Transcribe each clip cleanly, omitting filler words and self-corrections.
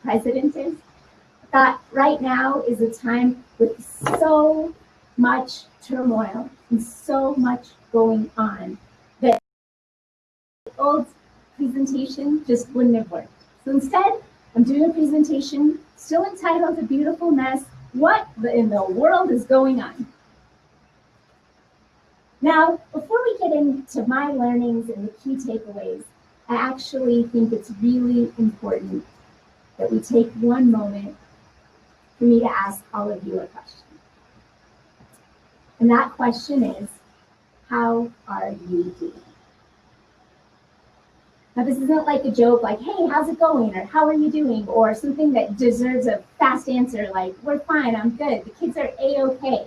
president is, that right now is a time with so much turmoil and so much going on that the old presentation just wouldn't have worked. So instead, I'm doing a presentation still entitled A Beautiful Mess, What in the World is Going On? Now, before we get into my learnings and the key takeaways, I actually think it's really important that we take one moment for me to ask all of you a question. And that question is, how are you doing? Now, this isn't like a joke like, hey, how's it going? Or how are you doing? Or something that deserves a fast answer like, we're fine, I'm good. The kids are A-okay.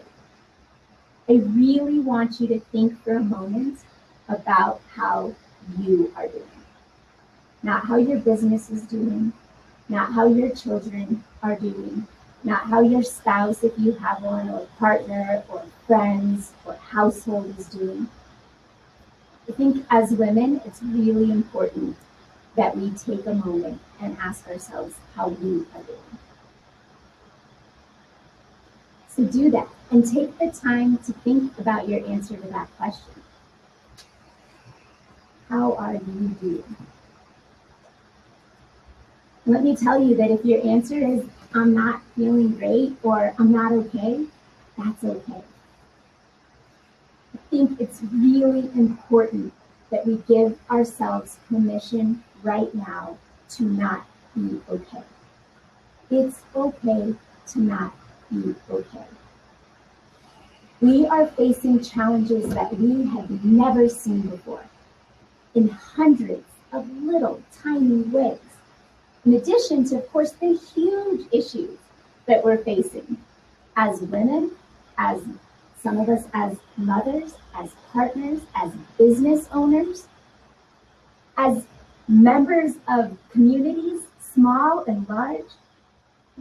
I really want you to think for a moment about how you are doing. Not how your business is doing, not how your children are doing, not how your spouse, if you have one, or partner, or friends, or household is doing. I think as women, it's really important that we take a moment and ask ourselves how we are doing. So do that and take the time to think about your answer to that question. How are you doing? Let me tell you that if your answer is, I'm not feeling great or I'm not okay, that's okay. I think it's really important that we give ourselves permission right now to not be okay. It's okay to not be okay. We are facing challenges that we have never seen before in hundreds of little tiny ways. In addition to, of course, the huge issues that we're facing as women, as some of us as mothers, as partners, as business owners, as members of communities, small and large,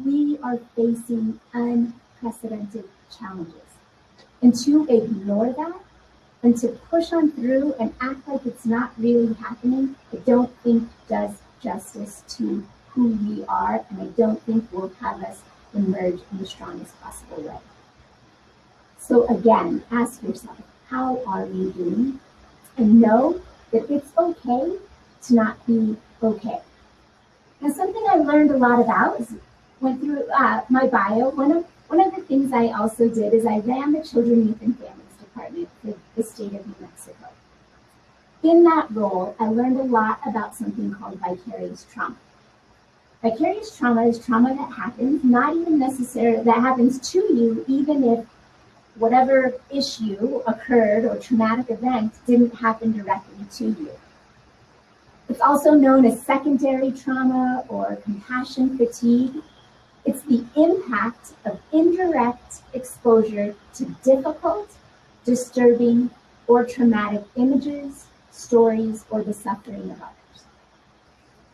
we are facing unprecedented challenges. And to ignore that and to push on through and act like it's not really happening, I don't think does justice to who we are, and I don't think will have us emerge in the strongest possible way. So again, ask yourself, how are you doing? And know that it's okay to not be okay. Now, something I learned a lot about is went through my bio. One of the things I also did is I ran the Children, Youth, and Families Department for the state of New Mexico. In that role, I learned a lot about something called vicarious trauma. Vicarious trauma is trauma that happens, not even necessarily that happens to you, even if whatever issue occurred or traumatic event didn't happen directly to you. It's also known as secondary trauma or compassion fatigue. It's the impact of indirect exposure to difficult, disturbing, or traumatic images, stories, or the suffering of others.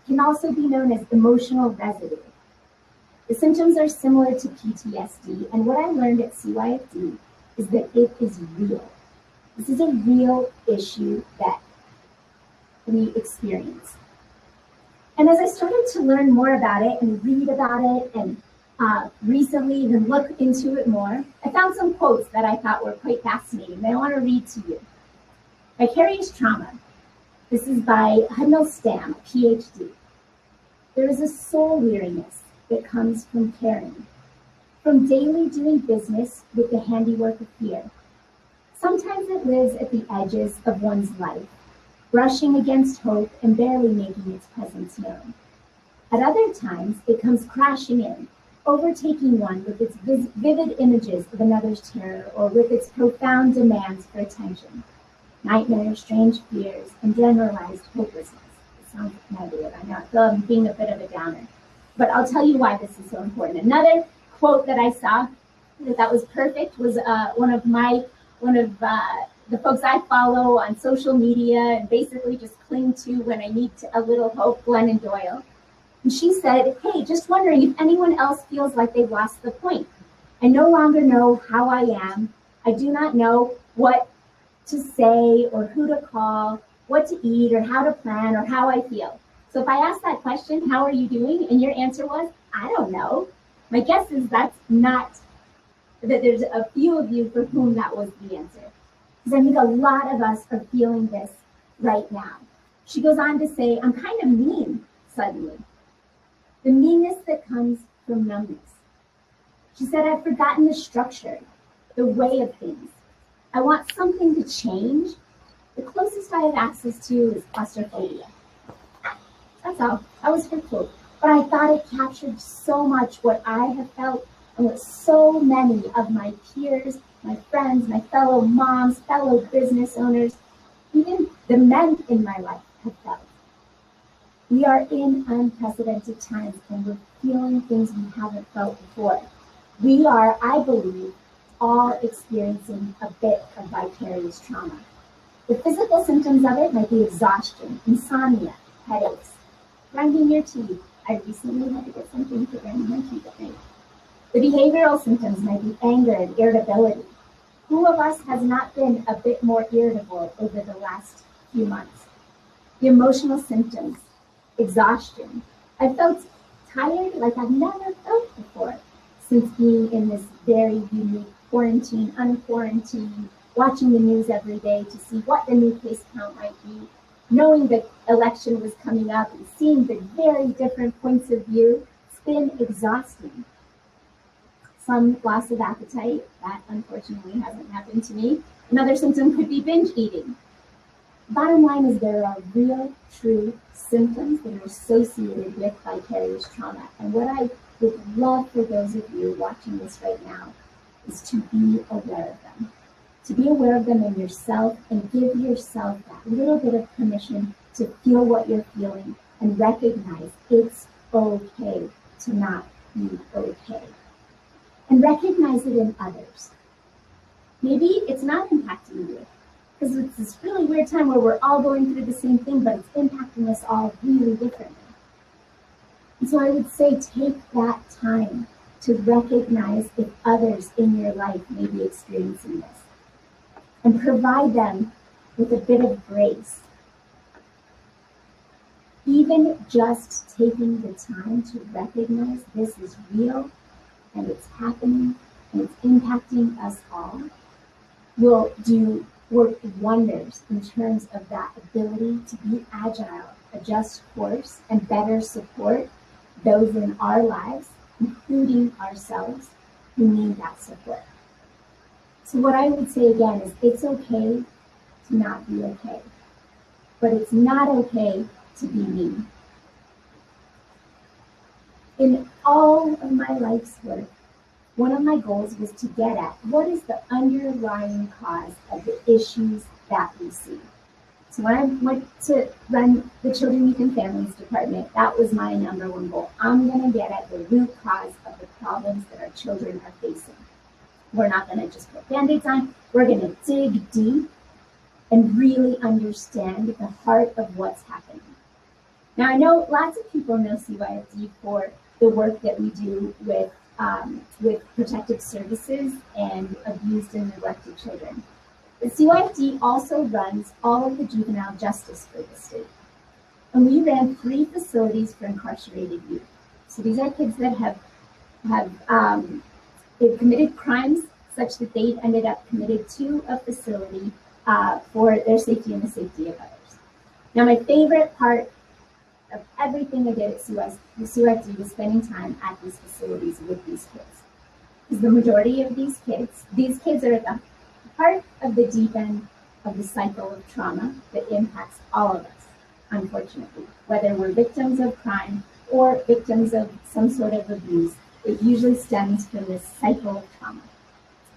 It can also be known as emotional residue. The symptoms are similar to PTSD, and what I learned at CYFD is that it is real. This is a real issue that we experience. And as I started to learn more about it and read about it and recently even look into it more, I found some quotes that I thought were quite fascinating that I want to read to you. Vicarious trauma. This is by Hudnall Stam, a PhD. There is a soul weariness that comes from caring, from daily doing business with the handiwork of fear. Sometimes it lives at the edges of one's life, brushing against hope and barely making its presence known. At other times, it comes crashing in, overtaking one with its vivid images of another's terror or with its profound demands for attention, nightmares, strange fears, and generalized hopelessness. It sounds negative, I know. I feel I'm being a bit of a downer. But I'll tell you why this is so important. Another quote that I saw that was perfect was one of the folks I follow on social media and basically just cling to when I need a little hope, Glennon Doyle. And she said, hey, just wondering if anyone else feels like they've lost the point. I no longer know how I am. I do not know what to say or who to call, what to eat or how to plan or how I feel. So if I asked that question, how are you doing? And your answer was, I don't know. My guess is that's not, that there's a few of you for whom that was the answer. Because I think a lot of us are feeling this right now. She goes on to say, I'm kind of mean suddenly. The meanness that comes from numbness. She said, I've forgotten the structure, the way of things. I want something to change. The closest I have access to is claustrophobia. That's all. That was her quote. But I thought it captured so much what I have felt and what so many of my peers, my friends, my fellow moms, fellow business owners, even the men in my life have felt. We are in unprecedented times and we're feeling things we haven't felt before. We are, I believe, all experiencing a bit of vicarious trauma. The physical symptoms of it might be exhaustion, insomnia, headaches, grinding your teeth. I recently had to get something for grinding my teeth at night. The behavioral symptoms might be anger and irritability. Who of us has not been a bit more irritable over the last few months? The emotional symptoms, exhaustion. I felt tired like I've never felt before since being in this very unique quarantine, unquarantined, watching the news every day to see what the new case count might be, knowing the election was coming up and seeing the very different points of view. It's been exhausting. Some loss of appetite, that unfortunately hasn't happened to me. Another symptom could be binge eating. Bottom line is there are real, true symptoms that are associated with vicarious trauma. And what I would love for those of you watching this right now is to be aware of them. To be aware of them in yourself and give yourself that little bit of permission to feel what you're feeling and recognize it's okay to not be okay. And recognize it in others. Maybe it's not impacting you, because it's this really weird time where we're all going through the same thing, but it's impacting us all really differently. And so I would say take that time to recognize if others in your life may be experiencing this, and provide them with a bit of grace. Even just taking the time to recognize this is real, and it's happening, and it's impacting us all, will do work wonders in terms of that ability to be agile, adjust course, and better support those in our lives, including ourselves, who need that support. So what I would say again is it's okay to not be okay, but it's not okay to be mean. In all of my life's work, one of my goals was to get at what is the underlying cause of the issues that we see. So when I went to run the Children, Youth, and Families Department, that was my number one goal. I'm going to get at the root cause of the problems that our children are facing. We're not going to just put Band-Aids on. We're going to dig deep and really understand the heart of what's happening. Now, I know lots of people know CYFD for the work that we do with protective services and abused and neglected children. The CYFD also runs all of the juvenile justice for the state. And we ran 3 facilities for incarcerated youth. So these are kids that they've committed crimes such that they ended up committed to a facility for their safety and the safety of others. Now, my favorite part of everything I did at CYFD was spending time at these facilities with these kids. Because the majority of these kids are at the heart of the deep end of the cycle of trauma that impacts all of us, unfortunately. Whether we're victims of crime or victims of some sort of abuse, it usually stems from this cycle of trauma.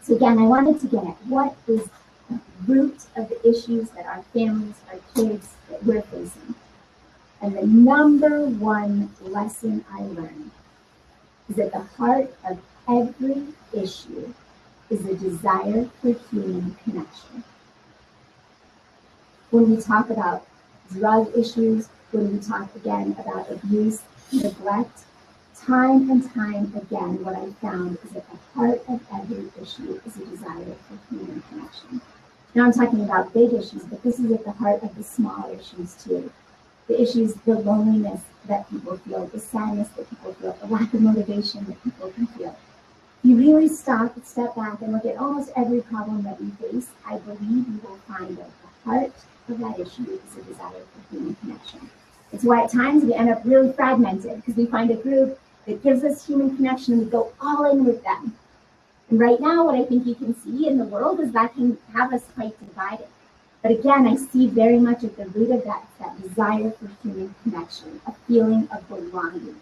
So again, I wanted to get at what is the root of the issues that our families, our kids, that we're facing. And the number one lesson I learned is at the heart of every issue is a desire for human connection. When we talk about drug issues, when we talk again about abuse, neglect, time and time again, what I found is at the heart of every issue is a desire for human connection. Now I'm talking about big issues, but this is at the heart of the small issues too. the issues, the loneliness that people feel, the sadness that people feel, the lack of motivation that people can feel. If you really step back and look at almost every problem that we face, I believe you will find that the heart of that issue is a desire for human connection. It's why at times we end up really fragmented, because we find a group that gives us human connection and we go all in with them. And right now, what I think you can see in the world is that can have us quite divided. But again, I see very much at the root of that desire for human connection, a feeling of belonging.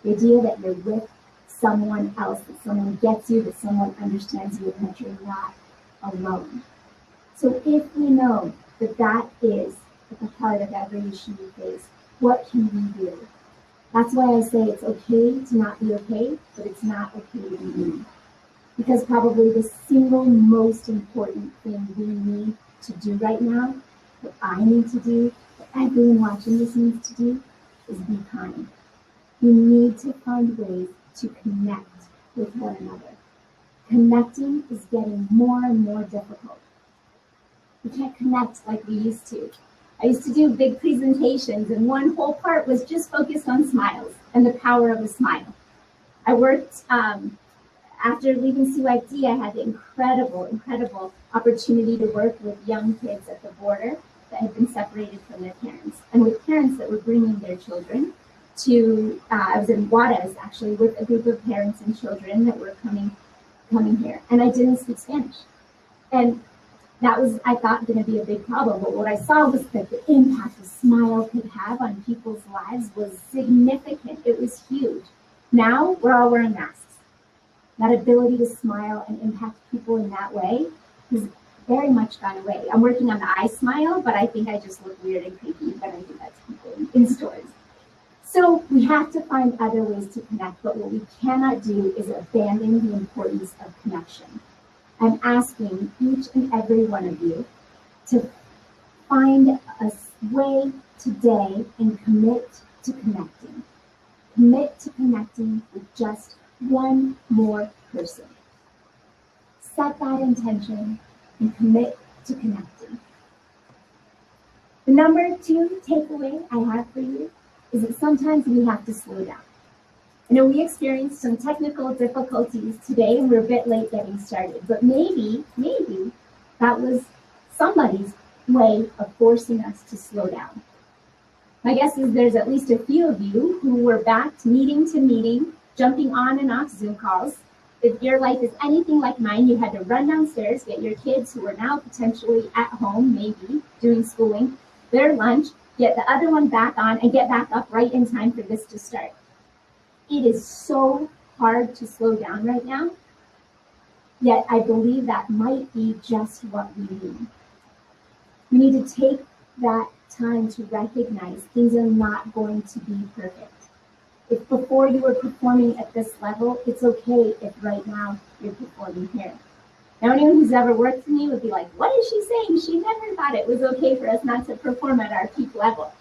The idea that you're with someone else, that someone gets you, that someone understands you, and that you're not alone. So if we know that that is at the heart of every issue we face, what can we do? That's why I say it's okay to not be okay, but it's not okay to be me. Because probably the single most important thing we need to do right now, what I need to do, what everyone watching this needs to do, is be kind. We need to find ways to connect with one another. Connecting is getting more and more difficult. We can't connect like we used to. I used to do big presentations, and one whole part was just focused on smiles and the power of a smile. I worked, after leaving CYFD, I had the incredible opportunity to work with young kids at the border that had been separated from their parents, and with parents that were bringing their children to, I was in Juarez actually with a group of parents and children that were coming here, and I didn't speak Spanish. And that was, I thought, going to be a big problem, but what I saw was that the impact a smile could have on people's lives was significant. It was huge. Now we're all wearing masks. That ability to smile and impact people in that way has very much gone away. I'm working on the I smile, but I think I just look weird and creepy, but I think that's people in stores. So we have to find other ways to connect, but what we cannot do is abandon the importance of connection. I'm asking each and every one of you to find a way today and commit to connecting. Commit to connecting with just one more person. Set that intention and commit to connecting. The number 2 takeaway I have for you is that sometimes we have to slow down. I know we experienced some technical difficulties today and we're a bit late getting started, but maybe that was somebody's way of forcing us to slow down. My guess is there's at least a few of you who were backed meeting to meeting, jumping on and off Zoom calls. If your life is anything like mine, you had to run downstairs, get your kids who are now potentially at home, maybe doing schooling, their lunch, get the other one back on and get back up right in time for this to start. It is so hard to slow down right now, yet I believe that might be just what we need. We need to take that time to recognize things are not going to be perfect. If before you were performing at this level, it's okay if right now you're performing here. Now, anyone who's ever worked with me would be like, what is she saying? She never thought it was okay for us not to perform at our peak level.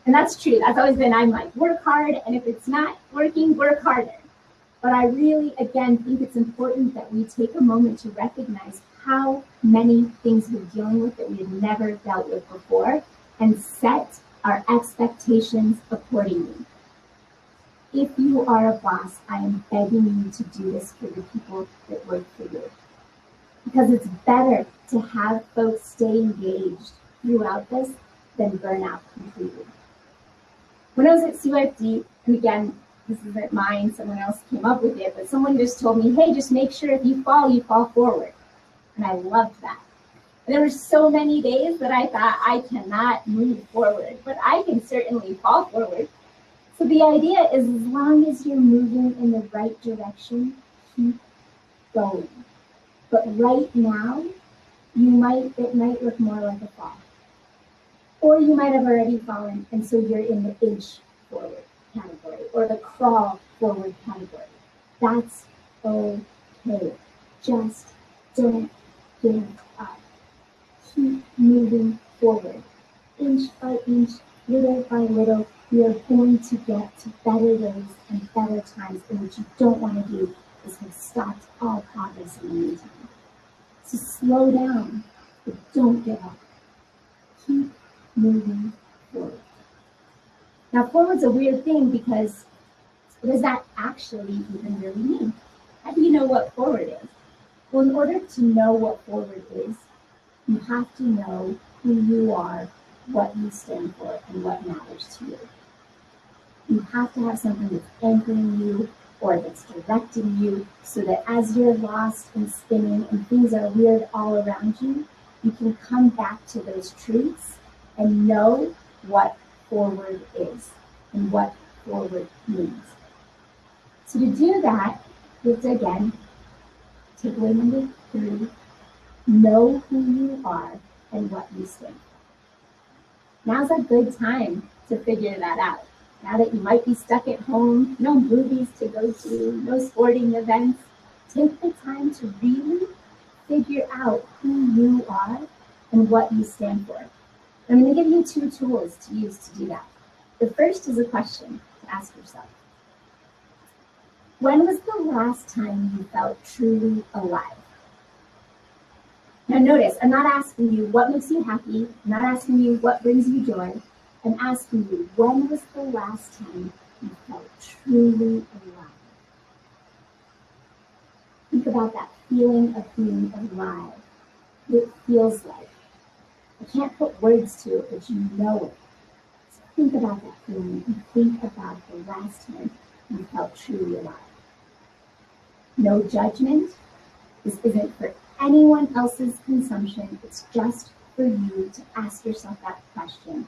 And that's true. That's always been, I'm like, work hard, and if it's not working, work harder. But I really, again, think it's important that we take a moment to recognize how many things we're dealing with that we had never dealt with before and set our expectations accordingly. If you are a boss, I am begging you to do this for the people that work for you. Because it's better to have folks stay engaged throughout this than burn out completely. When I was at CYFD, and again, this isn't mine, someone else came up with it, but someone just told me, hey, just make sure if you fall forward. And I loved that. And there were so many days that I thought I cannot move forward, but I can certainly fall forward. So the idea is as long as you're moving in the right direction, keep going. But right now, it might look more like a fall. Or you might have already fallen, and so you're in the inch forward category or the crawl forward category. That's okay. Just don't give up. Keep moving forward. Inch by inch, little by little, we are going to get to better days and better times, and what you don't want to do is have stopped all progress in the meantime. So slow down, but don't give up. Keep moving forward. Now, forward's a weird thing because what does that actually even really mean? How do you know what forward is? Well, in order to know what forward is, you have to know who you are, what you stand for, and what matters to you. You have to have something that's anchoring you or that's directing you so that as you're lost and spinning and things are weird all around you, you can come back to those truths and know what forward is and what forward means. So to do that, you have to, again, takeaway number 3, know who you are and what you stand for. Now's a good time to figure that out. Now that you might be stuck at home, no movies to go to, no sporting events, take the time to really figure out who you are and what you stand for. I'm going to give you 2 tools to use to do that. The first is a question to ask yourself. When was the last time you felt truly alive? Now notice, I'm not asking you what makes you happy. I'm not asking you what brings you joy. I'm asking you, when was the last time you felt truly alive? Think about that feeling of being alive. What it feels like. I can't put words to it, but you know it. So think about that feeling and think about the last time you felt truly alive. No judgment. This isn't for anyone else's consumption. It's just for you to ask yourself that question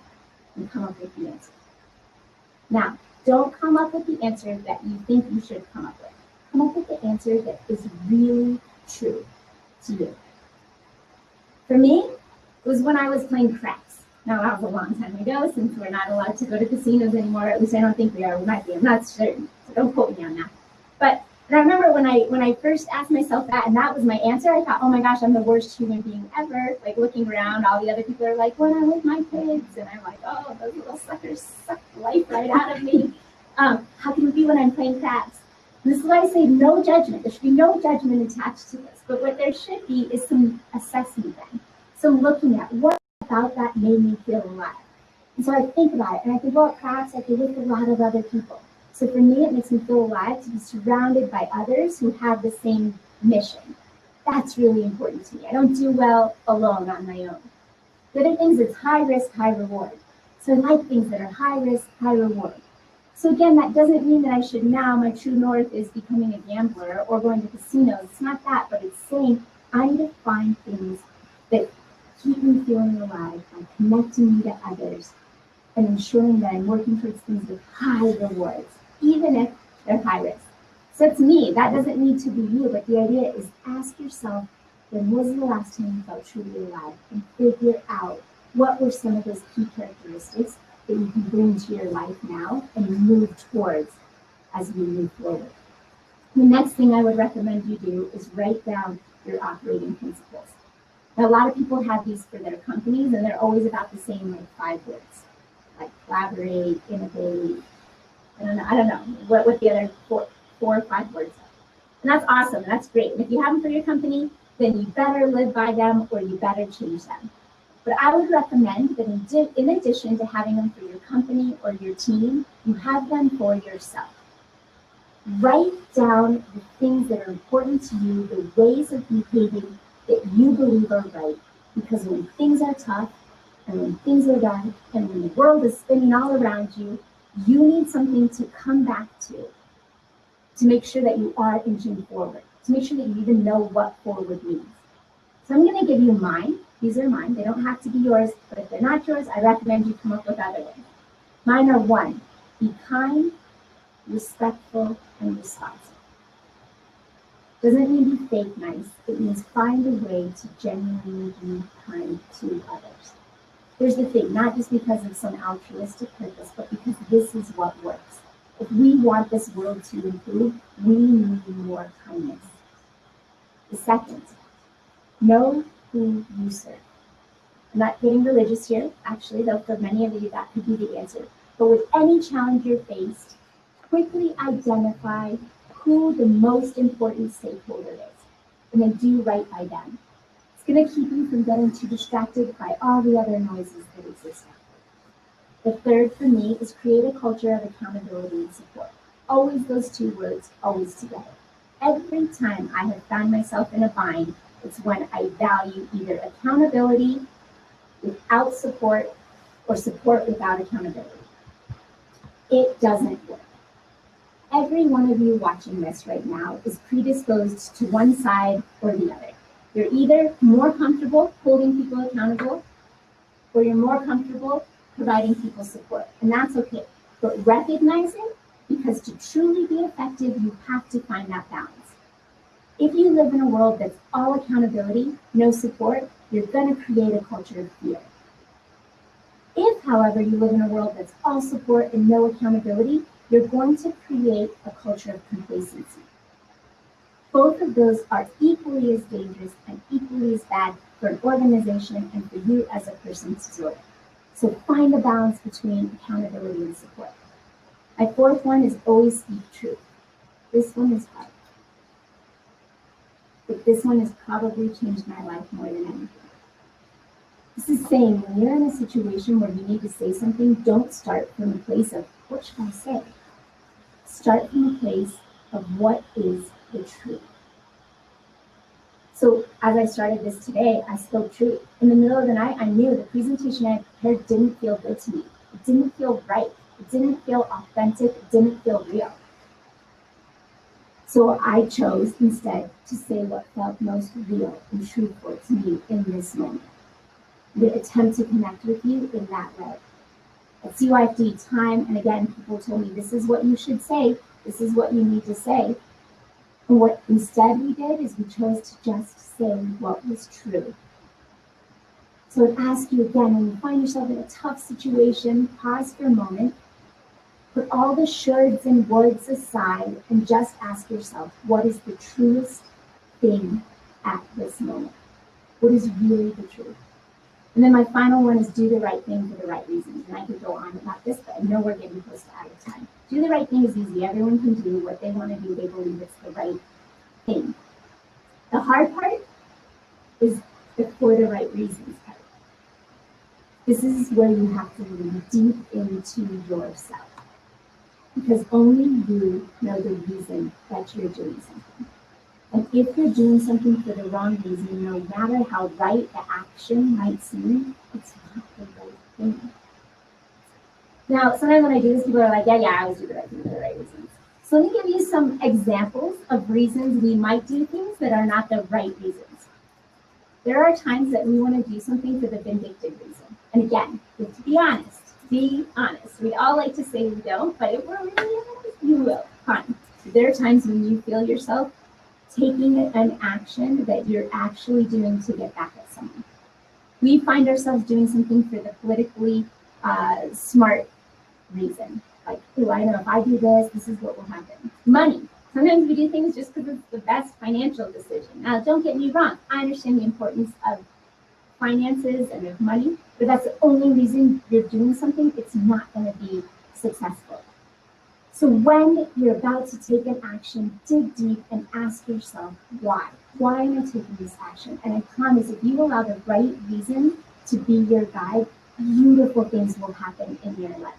and come up with the answer. Now, don't come up with the answer that you think you should come up with. Come up with the answer that is really true to you. For me, it was when I was playing craps. Now, that was a long time ago, since we're not allowed to go to casinos anymore. At least I don't think we are. We might be. I'm not certain. So don't quote me on that. But I remember when I first asked myself that, and that was my answer, I thought, oh my gosh, I'm the worst human being ever. Like, looking around, all the other people are like, when I'm with my kids. And I'm like, oh, those little suckers suck life right out of me. How can it be when I'm playing craps? And this is why I say no judgment. There should be no judgment attached to this. But what there should be is some assessment then. So looking at what about that made me feel alive. And so I think about it, and I think, well, craps, I could with a lot of other people. So for me, it makes me feel alive to be surrounded by others who have the same mission. That's really important to me. I don't do well alone on my own. The other things, it's high risk, high reward. So I like things that are high risk, high reward. So again, that doesn't mean that I should now, my true north is becoming a gambler or going to casinos. It's not that, but it's saying I need to find things that keep me feeling alive by connecting me to others and ensuring that I'm working towards things with high rewards, even if they're high risk. So to me, that doesn't need to be you, but the idea is ask yourself, when was the last time you felt truly alive? And figure out what were some of those key characteristics that you can bring to your life now and move towards as we move forward. The next thing I would recommend you do is write down your operating principles. Now, a lot of people have these for their companies, and they're always about the same, like 5 words, like collaborate, innovate. I don't know what the other 4 or 5 words are. And that's awesome. That's great. And if you have them for your company, then you better live by them or you better change them. But I would recommend that in addition to having them for your company or your team, you have them for yourself. Write down the things that are important to you, the ways of behaving that you believe are right. Because when things are tough and when things are dark and when the world is spinning all around you, you need something to come back to make sure that you are inching forward, to make sure that you even know what forward means. So I'm going to give you mine. These are mine. They don't have to be yours, but if they're not yours, I recommend you come up with other ones. Mine are 1, be kind, respectful, and responsive. Doesn't mean be fake nice. It means find a way to genuinely be kind to others. Here's the thing, not just because of some altruistic purpose, but because this is what works. If we want this world to improve, we need more kindness. The second, know who you serve. I'm not getting religious here, actually, though for many of you that could be the answer. But with any challenge you're faced, quickly identify who the most important stakeholder is, and then do right by them. It's going to keep you from getting too distracted by all the other noises that exist out there. The third for me is create a culture of accountability and support. Always those two words, always together. Every time I have found myself in a bind, it's when I value either accountability without support or support without accountability. It doesn't work. Every one of you watching this right now is predisposed to one side or the other. You're either more comfortable holding people accountable or you're more comfortable providing people support. And that's okay. But recognizing, because to truly be effective, you have to find that balance. If you live in a world that's all accountability, no support, you're going to create a culture of fear. If, however, you live in a world that's all support and no accountability, you're going to create a culture of complacency. Both of those are equally as dangerous and equally as bad for an organization and for you as a person to do it. So find a balance between accountability and support. My fourth one is always speak truth. This one is hard. But this one has probably changed my life more than anything. This is saying when you're in a situation where you need to say something, don't start from a place of, what should I say? Start from a place of what is the truth. So as I started this today, I spoke truth. In the middle of the night, I knew the presentation I prepared didn't feel good to me. It didn't feel right. It didn't feel authentic. It didn't feel real. So I chose instead to say what felt most real and truthful to me in this moment. The attempt to connect with you in that way. At CYFD time and again, people told me, this is what you should say. This is what you need to say. And what instead we did is we chose to just say what was true. So I'd ask you again, when you find yourself in a tough situation, pause for a moment, put all the shoulds and woulds aside, and just ask yourself, what is the truest thing at this moment? What is really the truth? And then my final one is do the right thing for the right reasons. And I could go on about this, but I know we're getting close to out of time. Do the right thing is easy. Everyone can do what they want to do. They believe it's the right thing. The hard part is the for the right reasons part. This is where you have to lean deep into yourself. Because only you know the reason that you're doing something. And if you're doing something for the wrong reason, no matter how right the action might seem, it's not the right thing. Now, sometimes when I do this, people are like, yeah, I always do the right thing for the right reasons. So let me give you some examples of reasons we might do things that are not the right reasons. There are times that we want to do something for the vindictive reason. And again, you have to be honest. Be honest. We all like to say we don't, but if we're really honest, you will. Fine. There are times when you feel yourself taking an action that you're actually doing to get back at someone. We find ourselves doing something for the politically smart reason. Like, oh, I know if I do this, this is what will happen. Money. Sometimes we do things just because it's the best financial decision. Now, don't get me wrong. I understand the importance of finances and of money, but that's the only reason you're doing something. It's not going to be successful. So when you're about to take an action, dig deep and ask yourself, why? Why am I taking this action? And I promise, if you allow the right reason to be your guide, beautiful things will happen in your life.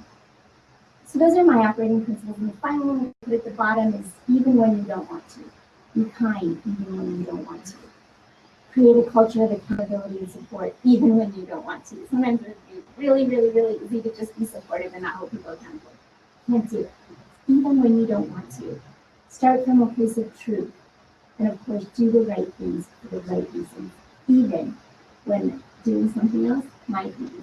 So those are my operating principles. And the final one I put at the bottom is even when you don't want to. Be kind even when you don't want to. Create a culture of accountability and support even when you don't want to. Sometimes it would be really, really, really easy to just be supportive and not hold people accountable. Can't do it. Even when you don't want to. Start from a place of truth. And of course, do the right things for the right reasons, even when doing something else might be easier.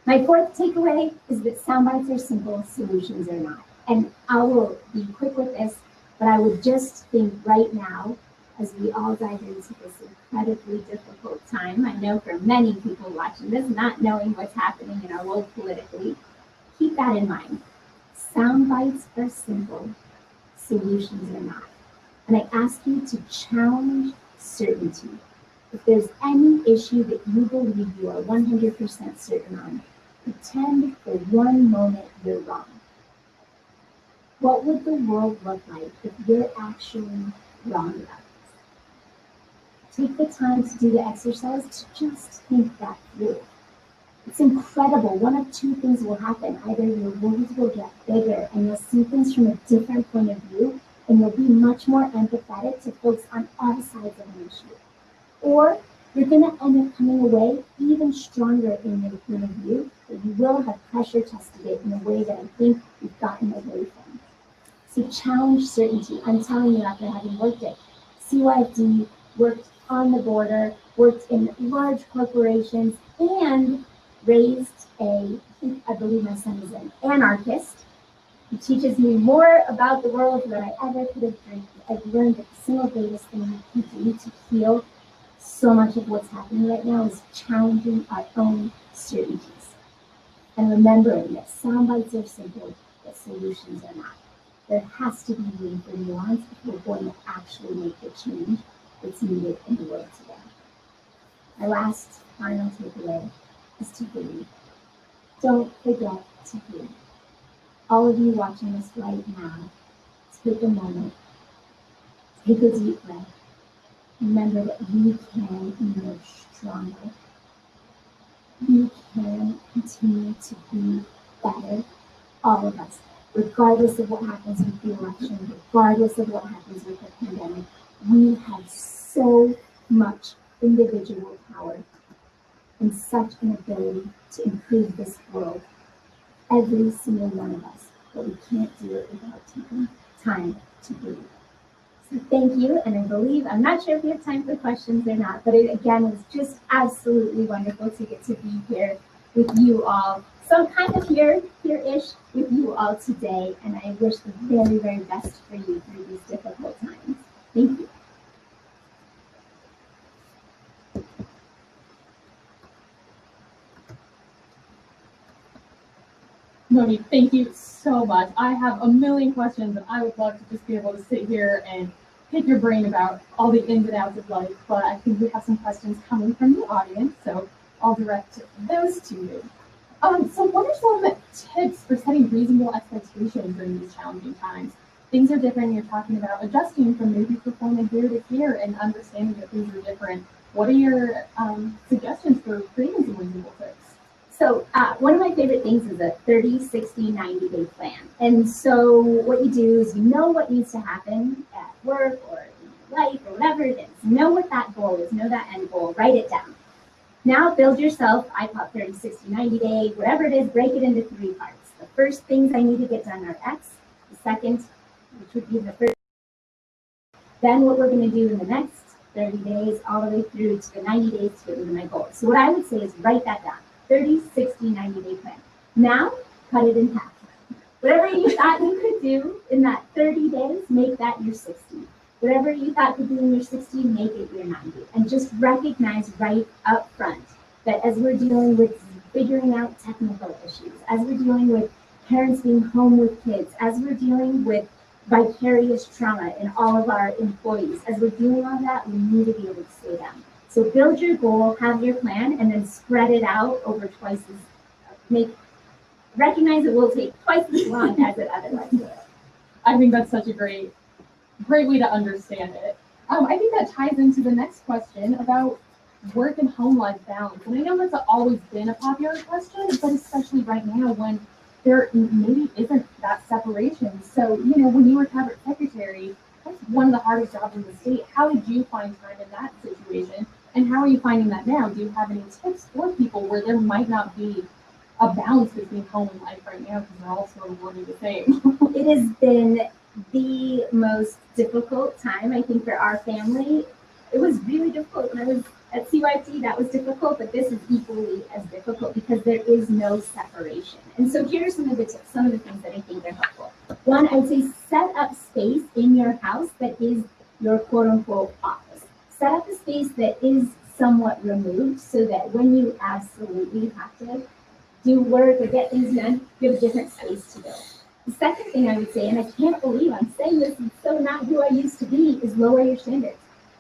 My fourth takeaway is that sound bites are simple, solutions are not. And I will be quick with this, but I would just think right now, as we all dive into this incredibly difficult time, I know for many people watching this, not knowing what's happening in our world politically, keep that in mind. Sound bites are simple, solutions are not. And I ask you to challenge certainty. If there's any issue that you believe you are 100% certain on, pretend for one moment you're wrong. What would the world look like if you're actually wrong about this? Take the time to do the exercise to just think that through. It's incredible. One of two things will happen. Either your wounds will get bigger and you'll see things from a different point of view, and you'll be much more empathetic to folks on all sides of an issue. Or you're going to end up coming away even stronger in your point of view, but you will have pressure tested it in a way that I think we've gotten away from. So challenge certainty. I'm telling you, after having worked at CYFD, worked on the border, worked in large corporations, and raised I believe my son is an anarchist. He teaches me more about the world than I ever could have dreamed. I've learned that the single greatest thing we can do to heal so much of what's happening right now is challenging our own certainties and remembering that sound bites are simple, but solutions are not. There has to be room for nuance if we're going to actually make the change that's needed in the world today. My last final takeaway is to breathe. Don't forget to breathe. All of you watching this right now, take a moment, take a deep breath. Remember that we can emerge stronger. We can continue to be better, all of us, regardless of what happens with the election, regardless of what happens with the pandemic. We have so much individual power and such an ability to improve this world, every single one of us, but we can't do it without taking time to breathe. So thank you, and I believe, I'm not sure if we have time for questions or not, but it again was just absolutely wonderful to get to be here with you all. So I'm kind of here-ish with you all today, and I wish the very, very best for you through these difficult times. Thank you. Monique, thank you so much. I have a million questions, and I would love to just be able to sit here and pick your brain about all the ins and outs of life, but I think we have some questions coming from the audience, so I'll direct those to you. So what are some tips for setting reasonable expectations during these challenging times? Things are different. You're talking about adjusting from maybe performing here to here and understanding that things are different. What are your suggestions for creating some reasonable tips? So one of my favorite things is a 30, 60, 90-day plan. And so what you do is you know what needs to happen at work or in your life or whatever it is. Know what that goal is. Know that end goal. Write it down. Now build yourself, I call it 30, 60, 90 day, whatever it is, break it into 3 parts. The first things I need to get done are X. The second, which would be the first. Then what we're going to do in the next 30 days all the way through to the 90 days to get into my goals. So what I would say is write that down. 30, 60, 90-day plan. Now, cut it in half. Whatever you thought you could do in that 30 days, make that your 60. Whatever you thought could be in your 60, make it your 90. And just recognize right up front that as we're dealing with figuring out technical issues, as we're dealing with parents being home with kids, as we're dealing with vicarious trauma in all of our employees, as we're doing all that, we need to be able to stay down. So build your goal, have your plan, and then spread it out over recognize it will take twice as long as it otherwise would. I think that's such a great way to understand it. I think that ties into the next question about work and home life balance. And I know that's always been a popular question, but especially right now when there maybe isn't that separation. So, when you were cabinet secretary, that's one of the hardest jobs in the state. How did you find time in that situation? And how are you finding that now? Do you have any tips for people where there might not be a balance between home and life right now because they're all sort of one and the same? It has been the most difficult time, I think, for our family. It was really difficult. When I was at CYT, that was difficult, but this is equally as difficult because there is no separation. And so here are some of the tips, some of the things that I think are helpful. One, I would say set up space in your house that is your quote-unquote office. Set up a space that is somewhat removed so that when you absolutely have to do work or get things done, you have a different space to go. The second thing I would say, and I can't believe I'm saying this, it's so not who I used to be, is lower your standards.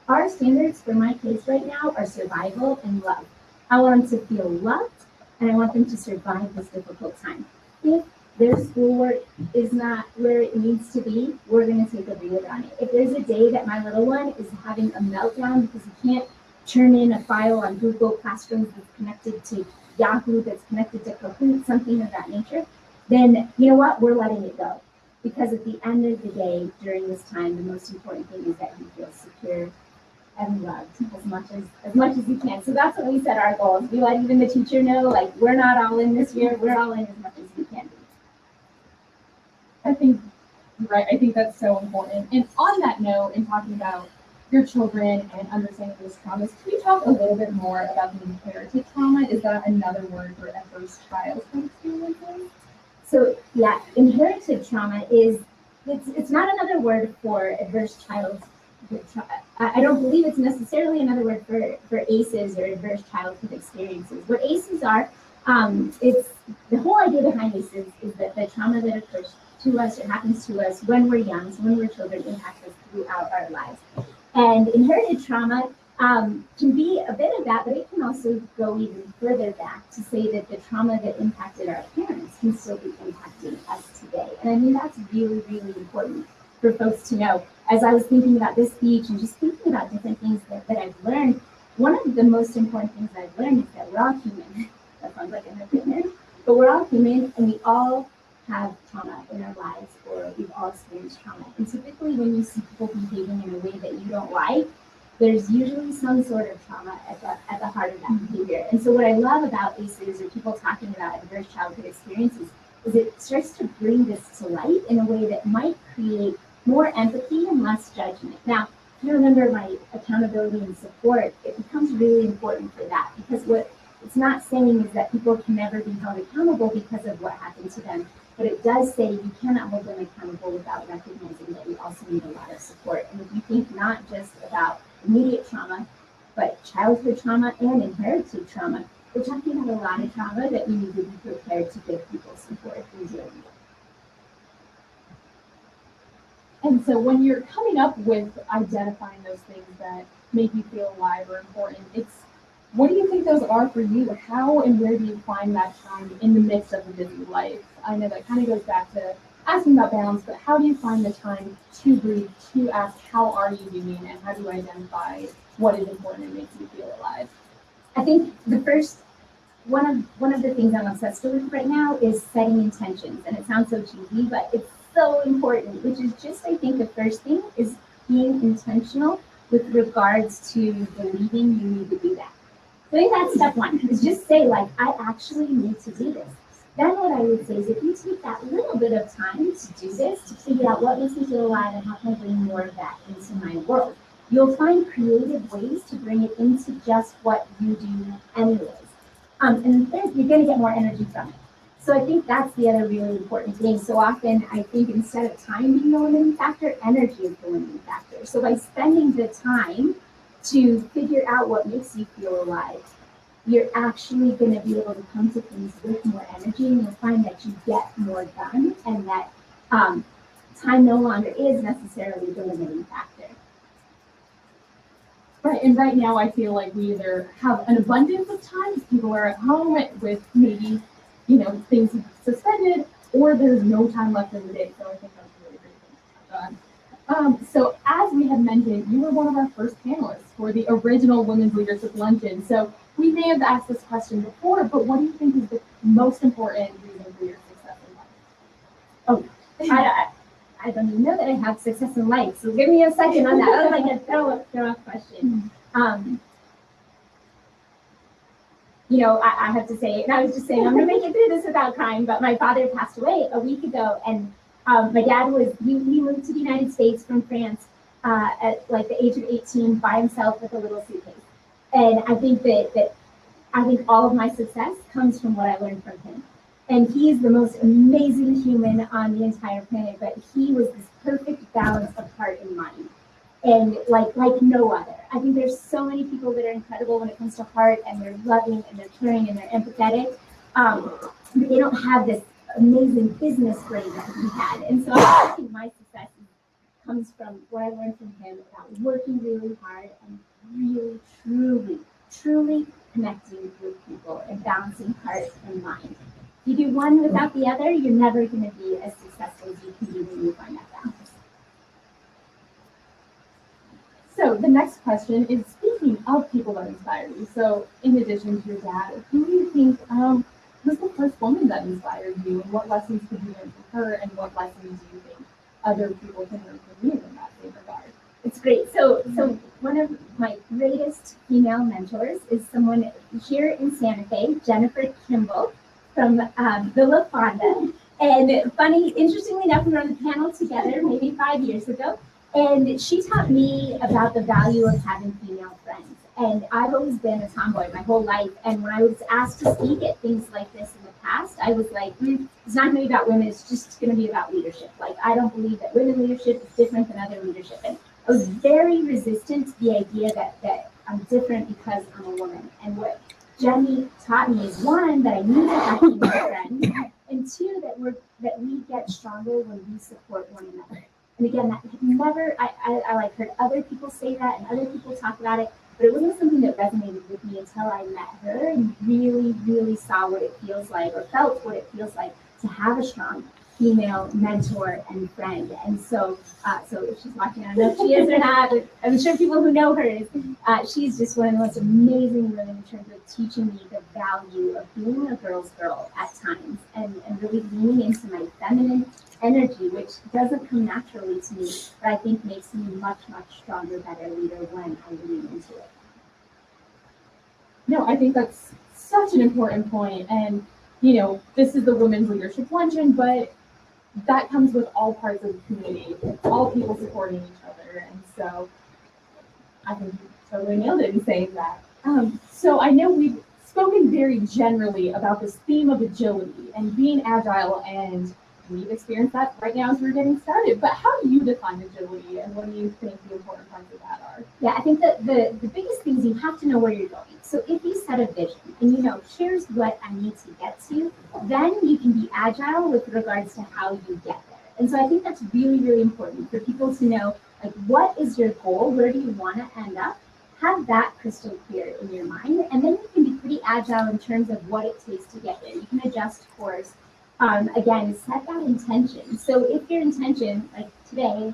Our standards for my kids right now are survival and love. I want them to feel loved, and I want them to survive this difficult time. If their schoolwork is not where it needs to be, we're going to take a breather on it. If there's a day that my little one is having a meltdown because he can't turn in a file on Google Classroom that's connected to Yahoo that's connected to Kahoot, something of that nature, then you know what? We're letting it go. Because at the end of the day, during this time, the most important thing is that you feel secure and loved as much as you can. So that's what we set our goals. We let even the teacher know, like, we're not all in this year, we're all in as much as we can be. I think, right, I think that's so important. And on that note, in talking about your children and understanding those traumas, can you talk a little bit more about the inherited trauma? Is that another word for adverse childhood experiences? So yeah, inherited trauma it's not another word for adverse childhood. I don't believe it's necessarily another word for ACEs or adverse childhood experiences. What ACEs are, it's the whole idea behind ACEs is that the trauma that occurs to us or happens to us when we're young, so when we're children, impacts us throughout our lives. And inherited trauma can be a bit of that, but it can also go even further back to say that the trauma that impacted our parents can still be impacting us today. And I mean, that's really, really important for folks to know. As I was thinking about this speech and just thinking about different things that I've learned, one of the most important things I've learned is that we're all human. That sounds like an opinion, but we're all human and we all have trauma in our lives, or we've all experienced trauma. And typically when you see people behaving in a way that you don't like, there's usually some sort of trauma at the heart of that behavior. And so what I love about ACEs or people talking about adverse childhood experiences is it starts to bring this to light in a way that might create more empathy and less judgment. Now, if you remember my accountability and support, it becomes really important for that, because what it's not saying is that people can never be held accountable because of what happened to them, but it does say you cannot hold them accountable without recognizing that we also need a lot of support. And if you think not just about immediate trauma, but childhood trauma and inherited trauma, we're talking about a lot of trauma that we need to be prepared to give people support in dealing with. And so when you're coming up with identifying those things that make you feel alive or important, what do you think those are for you? How and where do you find that time in the midst of a busy life? I know that kind of goes back to asking about balance, but how do you find the time to breathe, to ask how are you doing, and how do you identify what is important and makes you feel alive? I think one of the things I'm obsessed with right now is setting intentions, and it sounds so cheesy, but it's so important, which is just, I think the first thing is being intentional with regards to believing you need to do that. So I think that's step one, is just say, like, I actually need to do this. Then what I would say is if you take that little bit of time to do this, to figure out what makes me feel alive and how can I bring more of that into my world, you'll find creative ways to bring it into just what you do anyways. And then you're going to get more energy from it. So I think that's the other really important thing. So often I think instead of time being the limiting factor, energy is the limiting factor. So by spending the time to figure out what makes you feel alive, you're actually going to be able to come to things with more energy, and you'll find that you get more done, and that time no longer is necessarily the limiting factor. Right, and right now I feel like we either have an abundance of time, people are at home with maybe, things suspended, or there's no time left in the day. So I think that's a really great thing to touch on. So as we had mentioned, you were one of our first panelists for the original Women's Leadership Luncheon. So we may have asked this question before, but what do you think is the most important reason for your success in life? Oh, I don't even know that I have success in life, so give me a second on that. That was like a throw-off question. I have to say, and I was just saying, I'm going to make it through this without crying, but my father passed away a week ago, and my dad he moved to the United States from France at like the age of 18 by himself with a little suitcase. And I think that all of my success comes from what I learned from him. And he is the most amazing human on the entire planet, but he was this perfect balance of heart and mind. And like no other. I think there's so many people that are incredible when it comes to heart, and they're loving and they're caring and they're empathetic. But they don't have this amazing business brain that he had. And so I think my success comes from what I learned from him about working really hard and really, truly connecting with people and balancing heart and mind. If you do one without the other, you're never going to be as successful as you can be when you find that balance. So the next question is, speaking speaking of people that inspire you, so in addition to your dad, who do you think was the first woman that inspired you, and what lessons could you learn from her, and what lessons do you think other people can learn from you in that same regard? It's great. So one of my greatest female mentors is someone here in Santa Fe, Jennifer Kimball from Villa Fonda. And funny, interestingly enough, we were on the panel together maybe 5 years ago, and she taught me about the value of having female friends. And I've always been a tomboy my whole life, and when I was asked to speak at things like this in the past, I was like, it's not going to be about women, it's just going to be about leadership. Like, I don't believe that women leadership is different than other leadership. And I was very resistant to the idea that I'm different because I'm a woman. And what Jenny taught me is, one, that I need to have female friends, and two, that we get stronger when we support one another. And again, that never, I like heard other people say that and other people talk about it, but it wasn't something that resonated with me until I met her and really, really saw what it feels like, or felt what it feels like to have a strong female mentor and friend. And so if she's watching, I don't know if she is or not, but I'm sure people who know her is, she's just one of the most amazing women in terms of teaching me the value of being a girl's girl at times, and really leaning into my feminine energy, which doesn't come naturally to me, but I think makes me much, much stronger, better leader when I lean into it. No, I think that's such an important point. And, you know, this is the Women's Leadership Luncheon, but that comes with all parts of the community, all people supporting each other. And so I think you totally nailed it in saying that. So I know we've spoken very generally about this theme of agility and being agile, and we've experienced that right now as we're getting started. But how do you define agility, and what do you think the important parts of that are? Yeah, I think that the biggest thing is you have to know where you're going. So if you set a vision and you know, here's what I need to get to, then you can be agile with regards to how you get there. And so I think that's really, really important for people to know, like, what is your goal? Where do you want to end up? Have that crystal clear in your mind, and then you can be pretty agile in terms of what it takes to get there. You can adjust course. Again, set that intention. So if your intention, like today,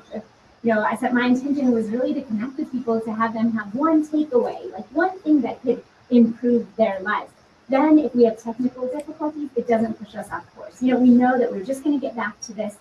I said my intention was really to connect with people, to have them have one takeaway, like one thing that could improve their lives. Then if we have technical difficulties, it doesn't push us off course. We know that we're just going to get back to this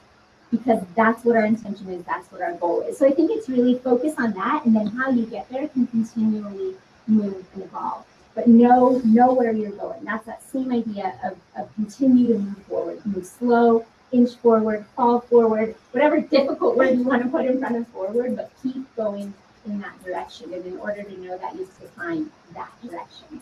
because that's what our intention is, that's what our goal is. So I think it's really focus on that, and then how you get there can continually move and evolve. But know where you're going. That's that same idea of continue to move forward. Move slow, inch forward, fall forward, whatever difficult word you want to put in front of forward, but keep going in that direction. And in order to know that, you have to find that direction.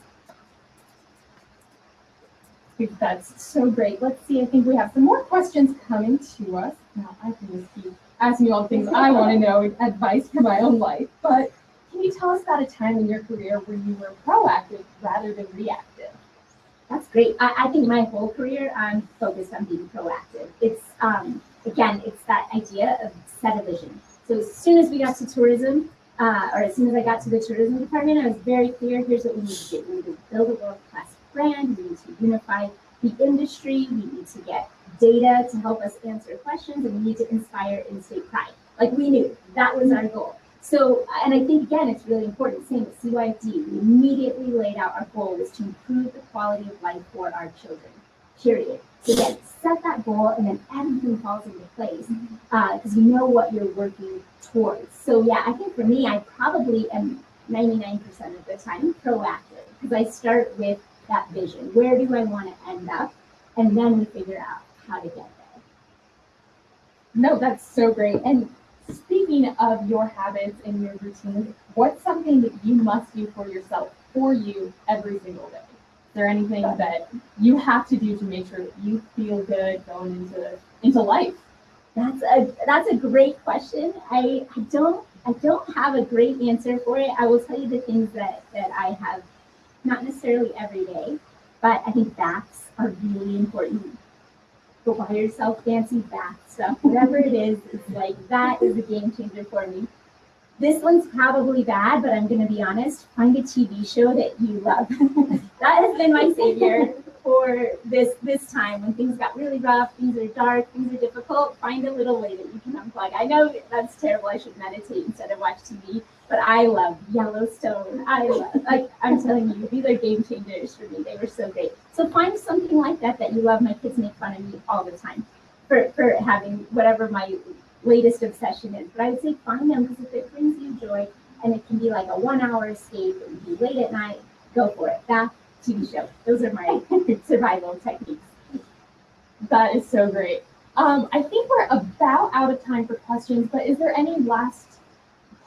That's so great. Let's see, I think we have some more questions coming to us. Now, I can just keep asking you all the things I want to know, advice for my own life, but can you tell us about a time in your career where you were proactive rather than reactive? That's great. I think my whole career, I'm focused on being proactive. It's, again, it's that idea of set a vision. So as soon as we got to tourism, or as soon as I got to the tourism department, I was very clear, here's what we need to do. We need to build a world-class brand. We need to unify the industry. We need to get data to help us answer questions, and we need to inspire in-state pride. Like, we knew that was our goal. So, and I think, again, it's really important, same with CYFD, we immediately laid out our goal was to improve the quality of life for our children, period. So again, set that goal, and then everything falls into place because you know what you're working towards. So yeah, I think for me, I probably am 99% of the time proactive because I start with that vision. Where do I want to end up? And then we figure out how to get there. No, that's so great. And speaking of your habits and your routines, what's something that you must do for yourself, for you, every single day? Is there anything that you have to do to make sure that you feel good going into life? That's a great question. I don't have a great answer for it. I will tell you the things that I have, not necessarily every day, but I think baths are really important. Go buy yourself fancy bath stuff, whatever it is. It's like, that is a game changer for me. This one's probably bad, but I'm going to be honest. Find a TV show that you love. That has been my savior. for this time when things got really rough, things are dark, things are difficult, find a little way that you can unplug. I know that's terrible. I should meditate instead of watch TV, but I love Yellowstone. I'm telling you, these are game changers for me. They were so great. So find something like that that you love. My kids make fun of me all the time for having whatever my latest obsession is. But I would say find them, because if it brings you joy and it can be like a 1 hour escape, it would be late at night, go for it. That TV show. Those are my survival techniques. That is so great. I think we're about out of time for questions, but is there any last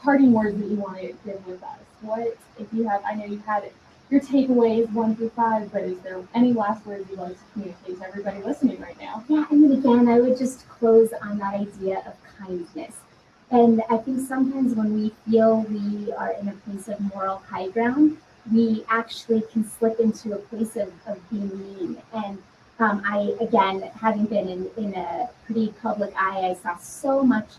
parting words that you want to give with us? What, if you have, I know you've had your takeaways 1 through 5, but is there any last words you'd like to communicate to everybody listening right now? Yeah, I mean, again, I would just close on that idea of kindness. And I think sometimes when we feel we are in a place of moral high ground, we actually can slip into a place of being mean. And I, again, having been in a pretty public eye, I saw so much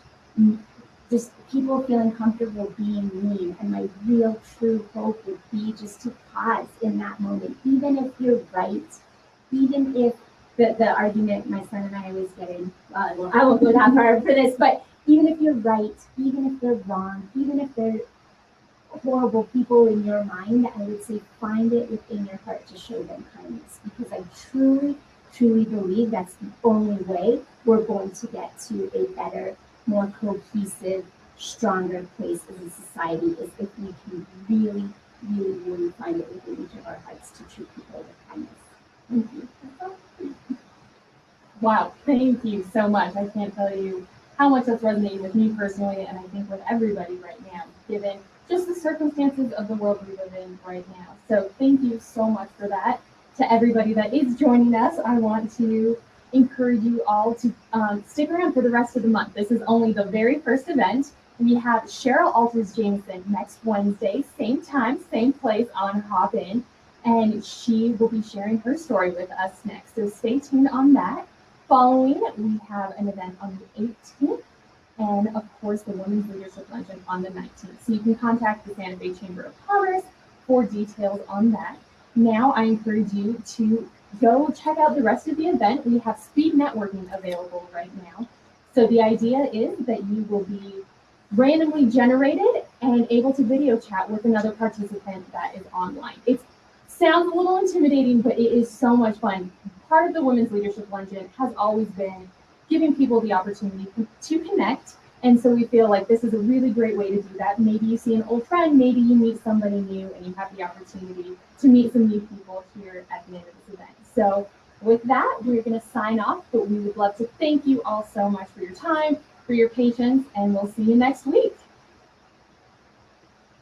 just people feeling comfortable being mean. And my real true hope would be just to pause in that moment, even if you're right, even if the argument my son and I always get in, I won't go that far for this, but even if you're right, even if they're wrong, even if they're horrible people in your mind, I would say find it within your heart to show them kindness, because I truly, truly believe that's the only way we're going to get to a better, more cohesive, stronger place as a society, is if we can really, really, really find it within each of our hearts to treat people with kindness. Thank you. Wow, thank you so much. I can't tell you how much that's resonating with me personally, and I think with everybody right now, given just the circumstances of the world we live in right now. So thank you so much for that. To everybody that is joining us, I want to encourage you all to stick around for the rest of the month. This is only the very first event. We have Cheryl Alters Jameson next Wednesday, same time, same place on Hop In, and she will be sharing her story with us next. So stay tuned on that. Following, we have an event on the 18th, and of course the Women's Leadership Luncheon on the 19th. So you can contact the Santa Fe Chamber of Commerce for details on that. Now I encourage you to go check out the rest of the event. We have speed networking available right now. So the idea is that you will be randomly generated and able to video chat with another participant that is online. It sounds a little intimidating, but it is so much fun. Part of the Women's Leadership Luncheon has always been giving people the opportunity to connect. And so we feel like this is a really great way to do that. Maybe you see an old friend, maybe you meet somebody new, and you have the opportunity to meet some new people here at the end of this event. So with that, we're going to sign off, but we would love to thank you all so much for your time, for your patience, and we'll see you next week.